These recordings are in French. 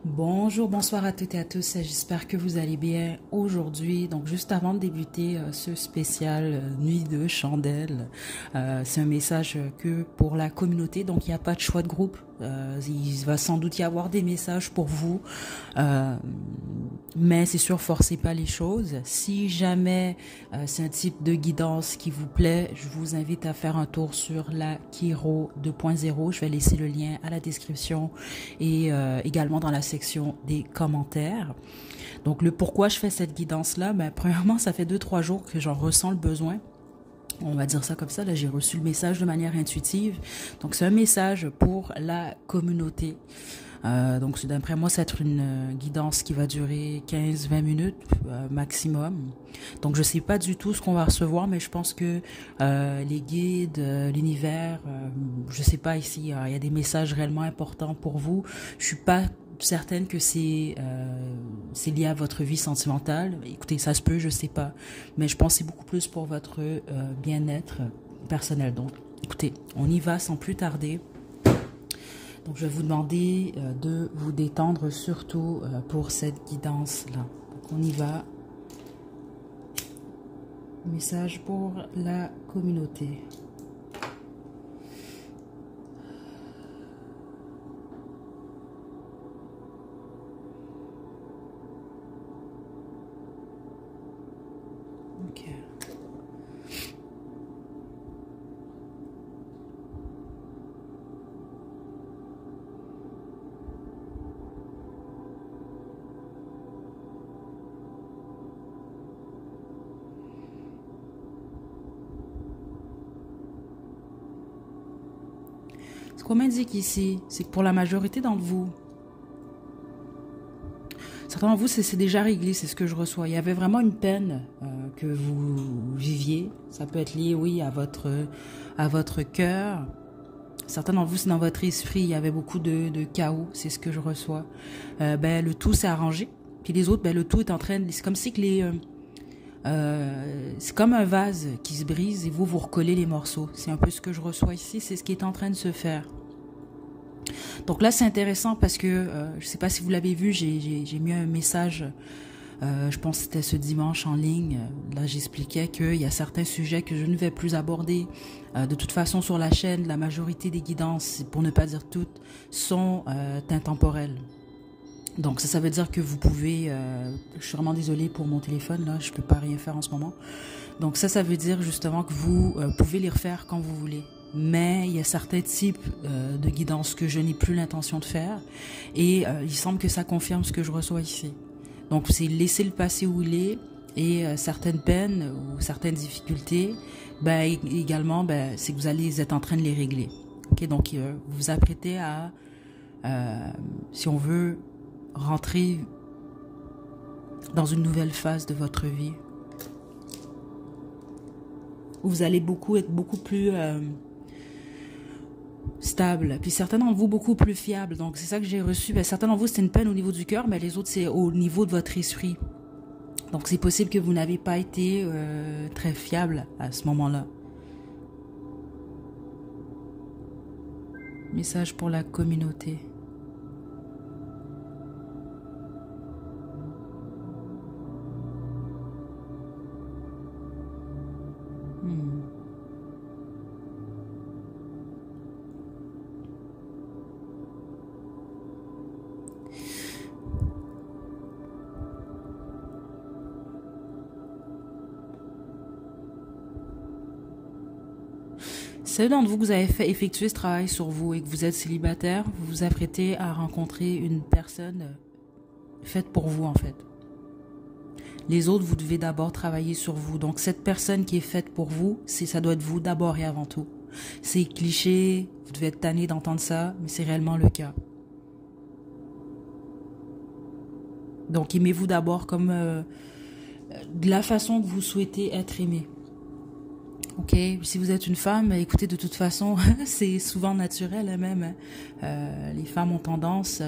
Bonjour, bonsoir à toutes et à tous. J'espère que vous allez bien aujourd'hui. Donc, juste avant de débuter ce spécial Nuit de Chandelle, c'est un message que pour la communauté. Donc, il n'y a pas de choix de groupe. Il va sans doute y avoir des messages pour vous. Mais c'est sûr, forcez pas les choses. Si jamais c'est un type de guidance qui vous plaît, je vous invite à faire un tour sur la Kiro 2.0. Je vais laisser le lien à la description et également dans la section des commentaires. Donc le pourquoi je fais cette guidance-là, premièrement, ça fait 2-3 jours que j'en ressens le besoin. On va dire ça comme ça, là j'ai reçu le message de manière intuitive. Donc c'est un message pour la communauté. Donc d'après moi, ça va être une guidance qui va durer 15-20 minutes maximum. Donc je sais pas du tout ce qu'on va recevoir, mais je pense que les guides, l'univers, je sais pas ici, il y a des messages réellement importants pour vous. Je suis pas certaine que c'est lié à votre vie sentimentale. Écoutez, ça se peut, je sais pas, mais je pense que c'est beaucoup plus pour votre bien-être personnel. Donc écoutez, on y va sans plus tarder. Donc, je vais vous demander de vous détendre, surtout pour cette guidance-là. Donc, on y va. Message pour la communauté. Ok. Ce qu'on m'indique ici, c'est que pour la majorité d'entre vous, certains d'entre vous, c'est déjà réglé, c'est ce que je reçois. Il y avait vraiment une peine que vous viviez. Ça peut être lié, oui, à votre cœur. Certains d'entre vous, c'est dans votre esprit. Il y avait beaucoup de chaos, c'est ce que je reçois. Le tout s'est arrangé. Puis les autres, le tout est en train de... C'est comme si que c'est comme un vase qui se brise et vous recollez les morceaux. C'est un peu ce que je reçois ici, c'est ce qui est en train de se faire. Donc là, c'est intéressant parce que, je ne sais pas si vous l'avez vu, j'ai mis un message, je pense que c'était ce dimanche en ligne. Là, j'expliquais qu'il y a certains sujets que je ne vais plus aborder. De toute façon, sur la chaîne, la majorité des guidances, pour ne pas dire toutes, sont intemporelles. Donc ça veut dire que vous pouvez, je suis vraiment désolée pour mon téléphone, là, je peux pas rien faire en ce moment. Donc ça veut dire justement que vous pouvez les refaire quand vous voulez. Mais il y a certains types de guidances que je n'ai plus l'intention de faire. Et il semble que ça confirme ce que je reçois ici. Donc c'est laisser le passé où il est. Et certaines peines ou certaines difficultés, également, c'est que vous allez être en train de les régler. Okay? Donc vous vous apprêtez à, si on veut, rentrer dans une nouvelle phase de votre vie. Où vous allez être beaucoup plus... stable, puis certains d'entre vous beaucoup plus fiables. Donc c'est ça que j'ai reçu. Certains d'entre vous c'est une peine au niveau du cœur, mais les autres c'est au niveau de votre esprit. Donc c'est possible que vous n'avez pas été très fiable à ce moment-là. Message pour la communauté. Ceux d'entre vous que vous avez effectué ce travail sur vous et que vous êtes célibataire, vous vous apprêtez à rencontrer une personne faite pour vous en fait. Les autres, vous devez d'abord travailler sur vous. Donc cette personne qui est faite pour vous, ça doit être vous d'abord et avant tout. C'est cliché, vous devez être tanné d'entendre ça, mais c'est réellement le cas. Donc aimez-vous d'abord comme de la façon que vous souhaitez être aimé. Ok, si vous êtes une femme, écoutez, de toute façon, c'est souvent naturel même. Les femmes ont tendance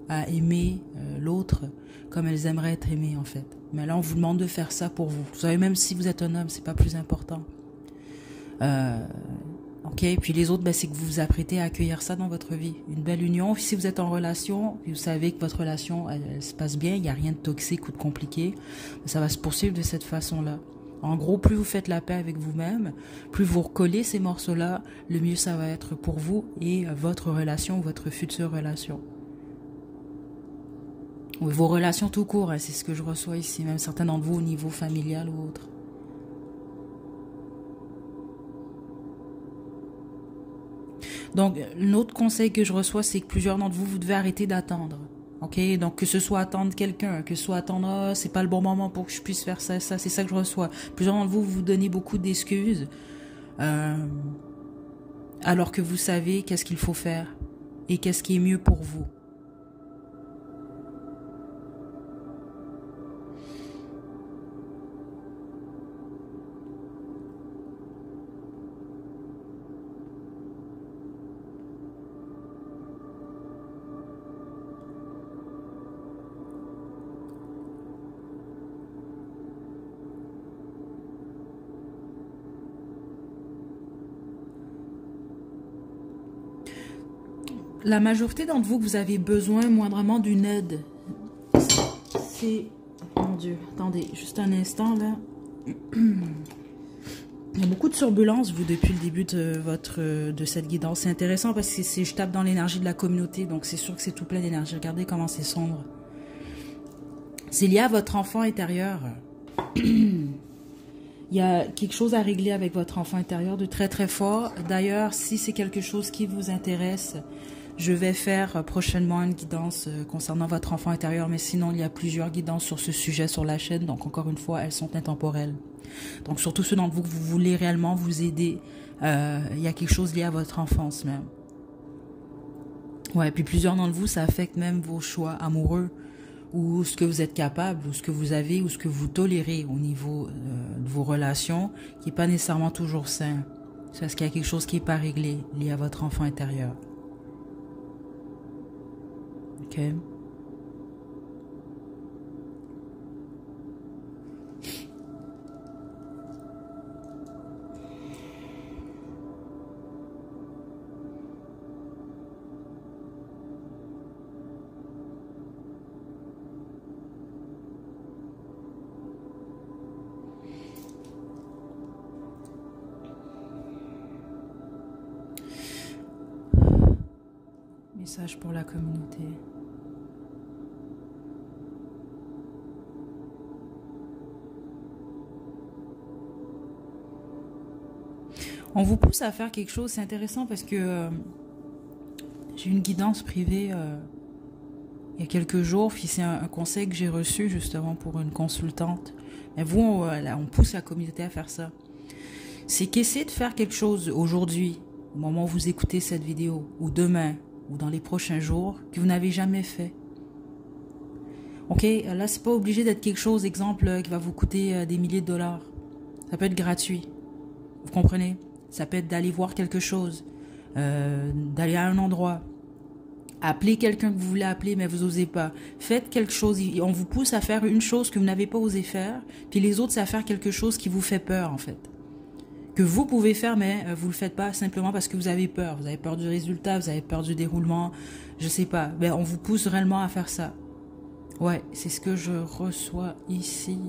à aimer l'autre comme elles aimeraient être aimées en fait. Mais là, on vous demande de faire ça pour vous. Vous savez, même si vous êtes un homme, c'est pas plus important. Ok, puis les autres, ben, c'est que vous vous apprêtez à accueillir ça dans votre vie. Une belle union. Si vous êtes en relation, puis vous savez que votre relation, elle se passe bien, il n'y a rien de toxique ou de compliqué, ça va se poursuivre de cette façon-là. En gros, plus vous faites la paix avec vous-même, plus vous recollez ces morceaux-là, le mieux ça va être pour vous et votre relation, votre future relation. Ou vos relations tout court, hein, c'est ce que je reçois ici, même certains d'entre vous au niveau familial ou autre. Donc, l'autre conseil que je reçois, c'est que plusieurs d'entre vous, vous devez arrêter d'attendre. Ok, donc que ce soit attendre quelqu'un, que ce soit attendre, oh, c'est pas le bon moment pour que je puisse faire ça, c'est ça que je reçois. Plusieurs d'entre vous, vous donnez beaucoup d'excuses, alors que vous savez qu'est-ce qu'il faut faire et qu'est-ce qui est mieux pour vous. La majorité d'entre vous, vous avez besoin moindrement d'une aide. C'est... Mon Dieu, attendez, juste un instant, là. Il y a beaucoup de turbulences, vous, depuis le début de cette guidance. C'est intéressant parce que je tape dans l'énergie de la communauté, donc c'est sûr que c'est tout plein d'énergie. Regardez comment c'est sombre. C'est lié à votre enfant intérieur. Il y a quelque chose à régler avec votre enfant intérieur de très très fort. D'ailleurs, si c'est quelque chose qui vous intéresse, je vais faire prochainement une guidance concernant votre enfant intérieur, mais sinon il y a plusieurs guidances sur ce sujet sur la chaîne, donc encore une fois, elles sont intemporelles. Donc surtout ceux d'entre vous que vous voulez réellement vous aider, il y a quelque chose lié à votre enfance même. Ouais, puis plusieurs d'entre vous, ça affecte même vos choix amoureux, ou ce que vous êtes capable, ou ce que vous avez, ou ce que vous tolérez au niveau de vos relations, qui n'est pas nécessairement toujours sain. C'est parce qu'il y a quelque chose qui n'est pas réglé, lié à votre enfant intérieur. Ok. Message pour la communauté. On vous pousse à faire quelque chose, c'est intéressant parce que j'ai une guidance privée il y a quelques jours, puis c'est un conseil que j'ai reçu justement pour une consultante. Mais vous, on pousse la communauté à faire ça. C'est qu'essayez de faire quelque chose aujourd'hui, au moment où vous écoutez cette vidéo, ou demain, ou dans les prochains jours, que vous n'avez jamais fait. Ok, là, c'est pas obligé d'être quelque chose, exemple, qui va vous coûter des milliers de dollars. Ça peut être gratuit. Vous comprenez? Ça peut être d'aller voir quelque chose, d'aller à un endroit, appeler quelqu'un que vous voulez appeler, mais vous n'osez pas. Faites quelque chose. On vous pousse à faire une chose que vous n'avez pas osé faire, puis les autres, c'est à faire quelque chose qui vous fait peur, en fait. Que vous pouvez faire, mais vous ne le faites pas simplement parce que vous avez peur. Vous avez peur du résultat, vous avez peur du déroulement, je sais pas. Mais on vous pousse réellement à faire ça. Ouais, c'est ce que je reçois ici.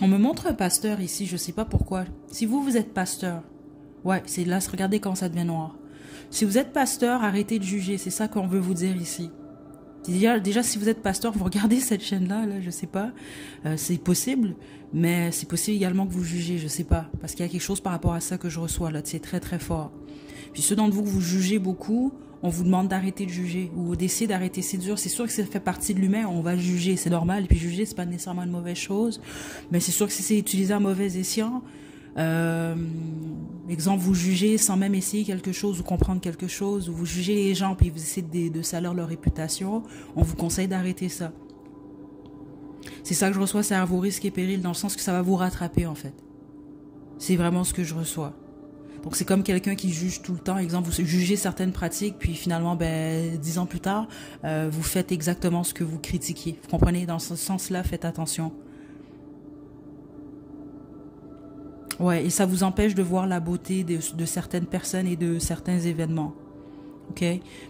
On me montre un pasteur ici, je sais pas pourquoi. Si vous êtes pasteur, ouais, c'est là, regardez quand ça devient noir. Si vous êtes pasteur, arrêtez de juger, c'est ça qu'on veut vous dire ici. Déjà, si vous êtes pasteur, vous regardez cette chaîne-là, là, je sais pas, c'est possible, mais c'est possible également que vous jugez, je sais pas, parce qu'il y a quelque chose par rapport à ça que je reçois, là, c'est très très fort. Puis ceux d'entre vous que vous jugez beaucoup, on vous demande d'arrêter de juger, ou d'essayer d'arrêter, c'est dur, c'est sûr que ça fait partie de l'humain, on va juger, c'est normal, et puis juger, c'est pas nécessairement une mauvaise chose, mais c'est sûr que si c'est utilisé à mauvais escient, Euh, Exemple, vous jugez sans même essayer quelque chose ou comprendre quelque chose, ou vous jugez les gens puis vous essayez de salir leur réputation, on vous conseille d'arrêter ça. C'est ça que je reçois, c'est à vos risques et périls, dans le sens que ça va vous rattraper en fait. C'est vraiment ce que je reçois. Donc c'est comme quelqu'un qui juge tout le temps. Exemple, vous jugez certaines pratiques, puis finalement, 10 ans plus tard, vous faites exactement ce que vous critiquiez. Vous comprenez? Dans ce sens-là, faites attention. Ouais, et ça vous empêche de voir la beauté de certaines personnes et de certains événements. Ok?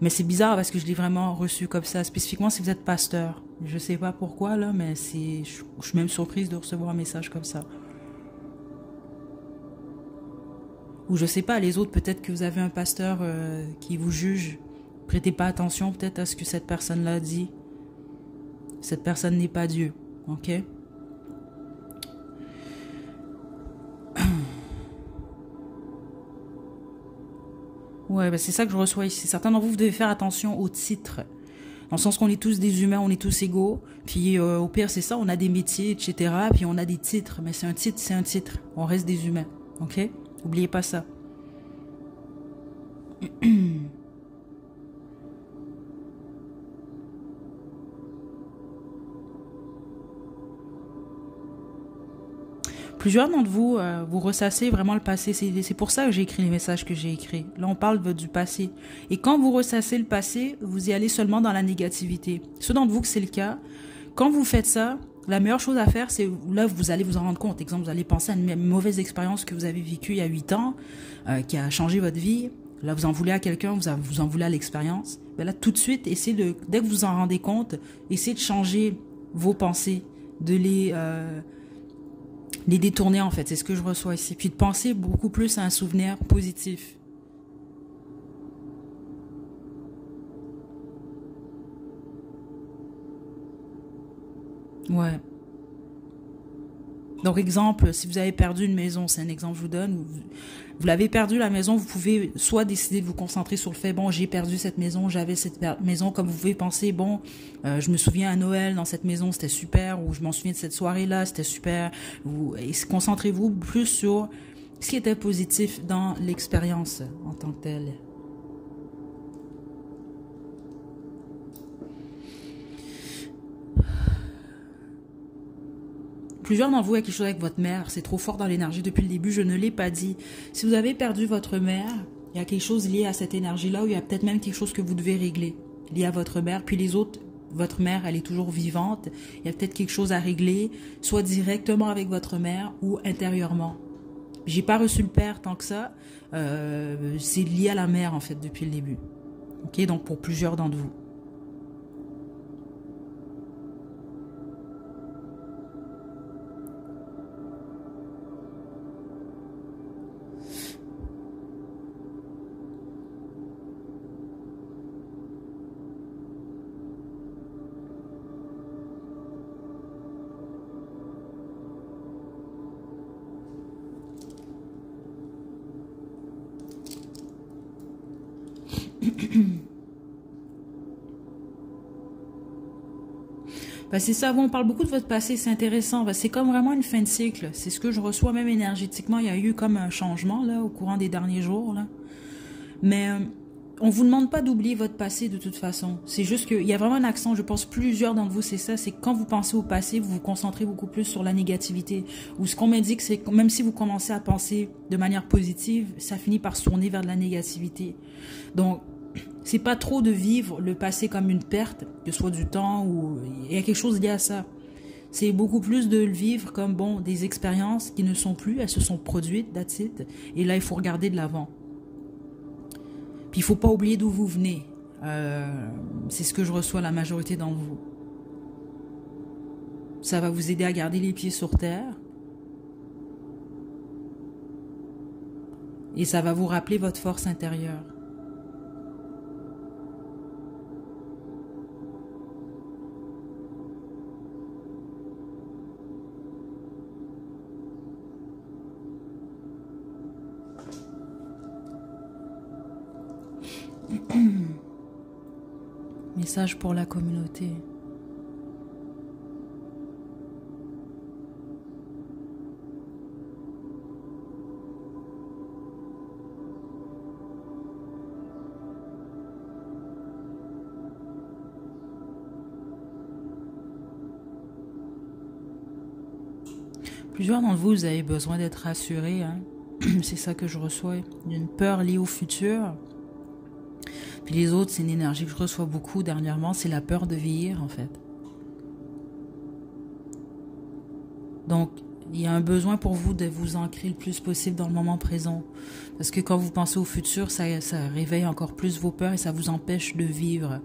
Mais c'est bizarre parce que je l'ai vraiment reçu comme ça, spécifiquement si vous êtes pasteur. Je sais pas pourquoi là, mais je suis même surprise de recevoir un message comme ça. Ou je sais pas, les autres, peut-être que vous avez un pasteur qui vous juge. Prêtez pas attention peut-être à ce que cette personne-là dit. Cette personne n'est pas Dieu. Ok? Ouais, c'est ça que je reçois ici. Certains d'entre vous, vous devez faire attention aux titres. Dans le sens qu'on est tous des humains, on est tous égaux. Puis au pire, c'est ça, on a des métiers, etc. Puis on a des titres. Mais c'est un titre, c'est un titre. On reste des humains. Ok? N'oubliez pas ça. Plusieurs d'entre vous, vous ressassez vraiment le passé. C'est pour ça que j'ai écrit les messages que j'ai écrits. Là, on parle du passé. Et quand vous ressassez le passé, vous y allez seulement dans la négativité. Ceux d'entre vous que c'est le cas, quand vous faites ça, la meilleure chose à faire, c'est là, vous allez vous en rendre compte. Exemple, vous allez penser à une mauvaise expérience que vous avez vécue il y a 8 ans, qui a changé votre vie. Là, vous en voulez à quelqu'un, vous en voulez à l'expérience. Là, tout de suite, dès que vous en rendez compte, essayez de changer vos pensées, de les détourner en fait, c'est ce que je reçois ici. Puis de penser beaucoup plus à un souvenir positif. Ouais. Donc exemple, si vous avez perdu une maison, c'est un exemple que je vous donne, vous l'avez perdu la maison, vous pouvez soit décider de vous concentrer sur le fait, bon, j'ai perdu cette maison, j'avais cette maison, comme vous pouvez penser, bon, je me souviens à Noël dans cette maison, c'était super, ou je m'en souviens de cette soirée-là, c'était super, et concentrez-vous plus sur ce qui était positif dans l'expérience en tant que telle. Plusieurs d'entre vous a quelque chose avec votre mère, c'est trop fort dans l'énergie depuis le début, je ne l'ai pas dit. Si vous avez perdu votre mère, il y a quelque chose lié à cette énergie-là, ou il y a peut-être même quelque chose que vous devez régler, lié à votre mère, puis les autres, votre mère, elle est toujours vivante, il y a peut-être quelque chose à régler, soit directement avec votre mère, ou intérieurement. J'ai pas reçu le père tant que ça, c'est lié à la mère, en fait, depuis le début. Ok, donc pour plusieurs d'entre vous. C'est ça, on parle beaucoup de votre passé, c'est intéressant. C'est comme vraiment une fin de cycle. C'est ce que je reçois même énergétiquement. Il y a eu comme un changement là au courant des derniers jours. Là. Mais on vous demande pas d'oublier votre passé de toute façon. C'est juste qu'il y a vraiment un accent, je pense plusieurs d'entre vous, c'est ça. C'est quand vous pensez au passé, vous vous concentrez beaucoup plus sur la négativité. Ou ce qu'on m'indique, c'est que même si vous commencez à penser de manière positive, ça finit par se tourner vers de la négativité. Donc, c'est pas trop de vivre le passé comme une perte, que ce soit du temps ou il y a quelque chose lié à ça. C'est beaucoup plus de le vivre comme bon des expériences qui ne sont plus, elles se sont produites, that's it. Et là, il faut regarder de l'avant. Puis il faut pas oublier d'où vous venez. C'est ce que je reçois la majorité d'entre vous. Ça va vous aider à garder les pieds sur terre. Et ça va vous rappeler votre force intérieure. Message pour la communauté. Plusieurs d'entre vous, vous avez besoin d'être rassurés, hein. C'est ça que je reçois. Il y a une peur liée au futur. Puis les autres, c'est une énergie que je reçois beaucoup dernièrement, c'est la peur de vieillir en fait. Donc, il y a un besoin pour vous de vous ancrer le plus possible dans le moment présent. Parce que quand vous pensez au futur, ça réveille encore plus vos peurs et ça vous empêche de vivre.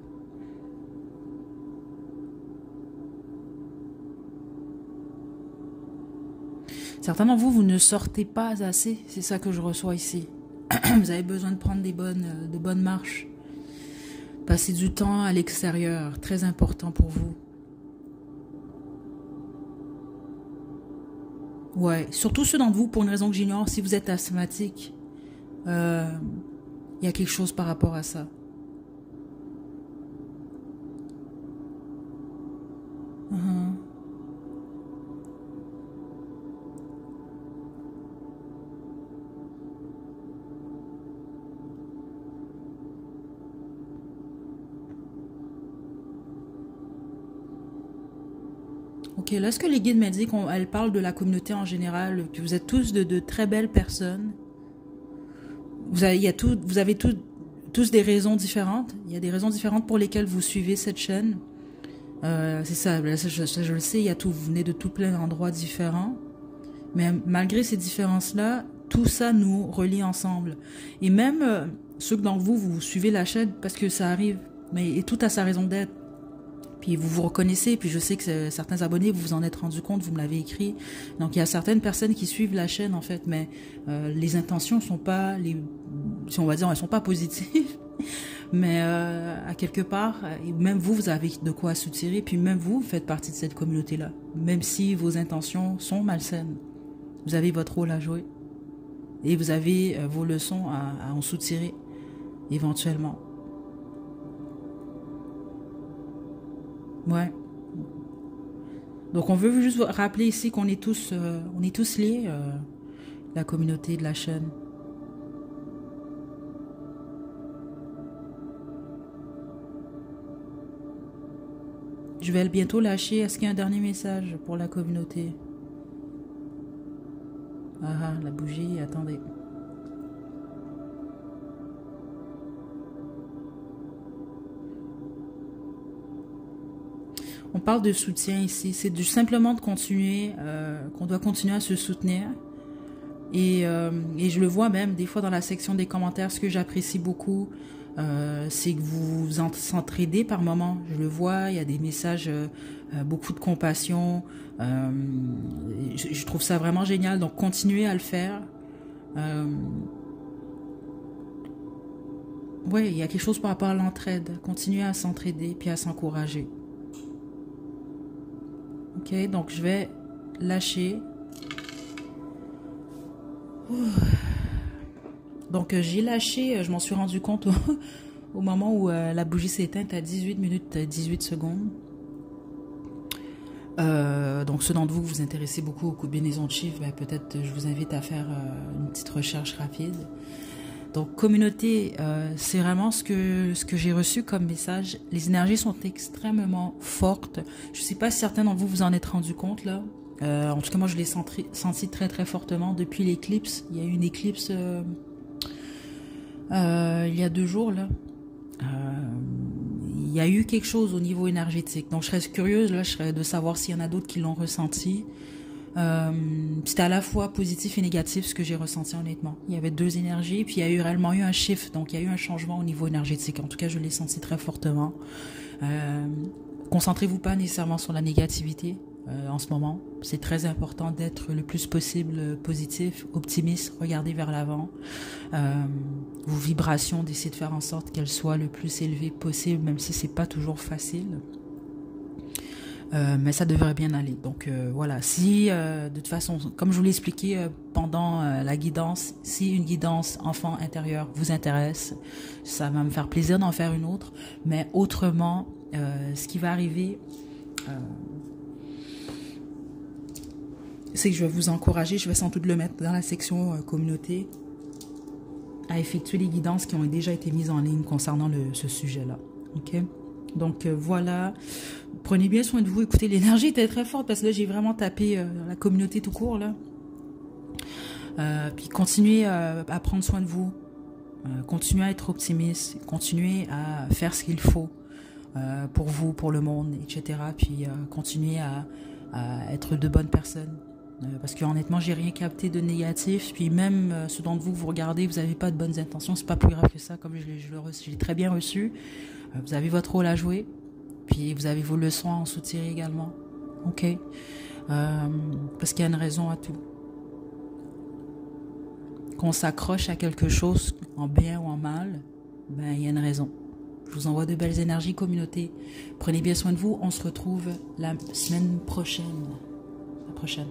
Certains d'entre vous, vous ne sortez pas assez. C'est ça que je reçois ici. Vous avez besoin de prendre de bonnes marches. Passer du temps à l'extérieur, très important pour vous. Ouais, surtout ceux d'entre vous, pour une raison que j'ignore, si vous êtes asthmatique, il y a quelque chose par rapport à ça. Ok, là, est-ce que les guides médics, elles parlent de la communauté en général, que vous êtes tous de très belles personnes? Vous avez, tous des raisons différentes. Il y a des raisons différentes pour lesquelles vous suivez cette chaîne. C'est ça, je le sais, il y a tout, vous venez de tout plein d'endroits différents. Mais malgré ces différences-là, tout ça nous relie ensemble. Et même ceux d'entre vous, vous suivez la chaîne parce que ça arrive. Mais et tout a sa raison d'être. Puis vous vous reconnaissez, puis je sais que certains abonnés, vous vous en êtes rendu compte, vous me l'avez écrit. Donc il y a certaines personnes qui suivent la chaîne en fait, mais les intentions sont pas, si on va dire, elles sont pas positives. Mais à quelque part, même vous, vous avez de quoi soutirer, puis même vous faites partie de cette communauté-là. Même si vos intentions sont malsaines, vous avez votre rôle à jouer. Et vous avez vos leçons à en soutirer, éventuellement. Ouais. Donc on veut juste vous rappeler ici qu'on est tous liés, la communauté de la chaîne. Je vais bientôt lâcher. Est-ce qu'il y a un dernier message pour la communauté? Ah, la bougie, attendez. On parle de soutien ici. C'est simplement de continuer, qu'on doit continuer à se soutenir. Et je le vois même des fois dans la section des commentaires. Ce que j'apprécie beaucoup, c'est que vous vous s'entraidez par moments. Je le vois, il y a des messages, beaucoup de compassion. Je trouve ça vraiment génial. Donc continuez à le faire. Oui, il y a quelque chose par rapport à l'entraide. Continuez à s'entraider puis à s'encourager. Ok, donc je vais lâcher. Donc j'ai lâché, je m'en suis rendu compte au moment où la bougie s'est éteinte à 18 minutes 18 secondes. Donc ceux d'entre vous vous intéressez beaucoup aux combinaisons de chiffres, ben, peut-être je vous invite à faire une petite recherche rapide. Donc communauté, c'est vraiment ce que j'ai reçu comme message. Les énergies sont extrêmement fortes. Je ne sais pas si certains d'entre vous vous en êtes rendu compte là. En tout cas moi je l'ai senti très très fortement depuis l'éclipse. Il y a eu une éclipse il y a 2 jours là. Il y a eu quelque chose au niveau énergétique. Donc je serais curieuse là, de savoir s'il y en a d'autres qui l'ont ressenti. C'était à la fois positif et négatif ce que j'ai ressenti honnêtement. Il y avait 2 énergies, puis il y a eu réellement un shift, donc il y a eu un changement au niveau énergétique. En tout cas, je l'ai senti très fortement. Concentrez-vous pas nécessairement sur la négativité en ce moment. C'est très important d'être le plus possible positif, optimiste, regarder vers l'avant. Vos vibrations, d'essayer de faire en sorte qu'elles soient le plus élevées possible, même si c'est pas toujours facile. Mais ça devrait bien aller. Donc voilà, si de toute façon, comme je vous l'ai expliqué pendant la guidance, si une guidance enfant intérieur vous intéresse, ça va me faire plaisir d'en faire une autre. Mais autrement, ce qui va arriver, c'est que je vais vous encourager, je vais sans doute le mettre dans la section communauté, à effectuer les guidances qui ont déjà été mises en ligne concernant ce sujet-là. Ok? Donc voilà, prenez bien soin de vous. Écoutez, l'énergie était très forte parce que là j'ai vraiment tapé la communauté tout court là. Puis continuez à prendre soin de vous, continuez à être optimiste, continuez à faire ce qu'il faut pour vous, pour le monde, etc. Puis continuez à être de bonnes personnes. Parce que honnêtement, j'ai rien capté de négatif. Puis même ceux d'entre vous que vous regardez, vous n'avez pas de bonnes intentions. C'est pas plus grave que ça, comme je l'ai très bien reçu. Vous avez votre rôle à jouer. Puis vous avez vos leçons à en soutirer également. Ok, parce qu'il y a une raison à tout. Qu'on s'accroche à quelque chose, en bien ou en mal, ben il y a une raison. Je vous envoie de belles énergies, communauté. Prenez bien soin de vous. On se retrouve la semaine prochaine. La prochaine.